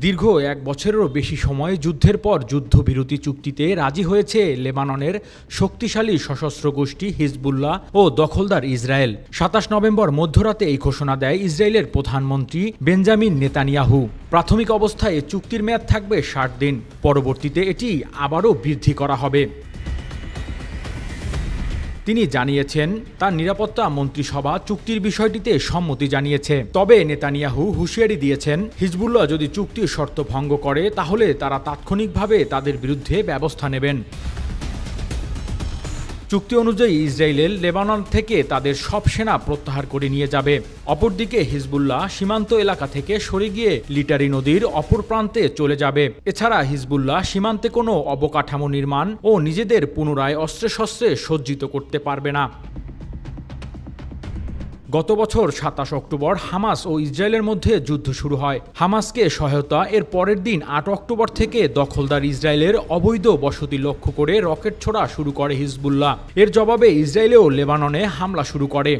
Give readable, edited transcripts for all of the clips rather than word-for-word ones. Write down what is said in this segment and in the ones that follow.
দীর্ঘ এক বছরেরও বেশি সময় যুদ্ধের পর যুদ্ধবিরতি চুক্তিতে রাজি হয়েছে লেবাননের শক্তিশালী সশস্ত্র গোষ্ঠী হিজবুল্লাহ ও দখলদার ইসরায়েল। ২৭ নভেম্বর মধ্যরাতে এই ঘোষণা দেয় ইসরায়েলের প্রধানমন্ত্রী বেঞ্জামিন নেতানিয়াহু। প্রাথমিক অবস্থায় চুক্তির মেয়াদ থাকবে ৬০ দিন, পরবর্তীতে এটি আবারও বৃদ্ধি করা হবে। তিনি জানিয়েছেন তার নিরাপত্তা মন্ত্রিসভা চুক্তির বিষয়টিতে সম্মতি জানিয়েছে। তবে নেতানিয়াহু হুঁশিয়ারি দিয়েছেন, হিজবুল্লাহ যদি চুক্তির শর্ত ভঙ্গ করে তাহলে তারা তাৎক্ষণিকভাবে তাদের বিরুদ্ধে ব্যবস্থা নেবেন। চুক্তি অনুযায়ী ইসরায়েল লেবানন থেকে তাদের সব সেনা প্রত্যাহার করে নিয়ে যাবে। অপরদিকে হিজবুল্লাহ সীমান্ত এলাকা থেকে সরে গিয়ে লিটারি নদীর অপর প্রান্তে চলে যাবে। এছাড়া হিজবুল্লাহ সীমান্তে কোনো অবকাঠামো নির্মাণ ও নিজেদের পুনরায় অস্ত্রে সজ্জিত করতে পারবে না। গত বছর ২৭ অক্টোবর হামাস ও ইসরায়েলের মধ্যে যুদ্ধ শুরু হয়। হামাসকে সহায়তা এর পরের দিন ৮ অক্টোবর থেকে দখলদার ইসরায়েলের অবৈধ বসতি লক্ষ্য করে রকেট ছোড়া শুরু করে হিজবুল্লাহ। এর জবাবে ইসরায়েলেও লেবাননে হামলা শুরু করে।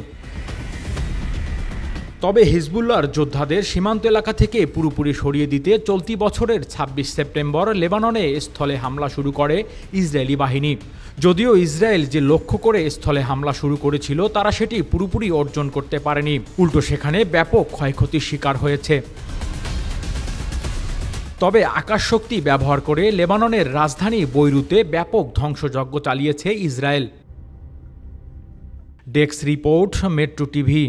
তবে হিজবুল্লাহর যোদ্ধাদের সীমান্ত এলাকা থেকে পুরোপুরি সরিয়ে দিতে চলতি বছরের ২৬ সেপ্টেম্বর লেবাননে স্থলে হামলা শুরু করে ইসরায়েলি বাহিনী। যদিও ইসরায়েল যে লক্ষ্য করে স্থলে হামলা শুরু করেছিল তারা সেটি পুরোপুরি অর্জন করতে পারেনি, উল্টো সেখানে ব্যাপক ক্ষয়ক্ষতির শিকার হয়েছে। তবে আকাশশক্তি ব্যবহার করে লেবাননের রাজধানী বৈরুতে ব্যাপক ধ্বংসযজ্ঞ চালিয়েছে Israel. Desk report, metro TV.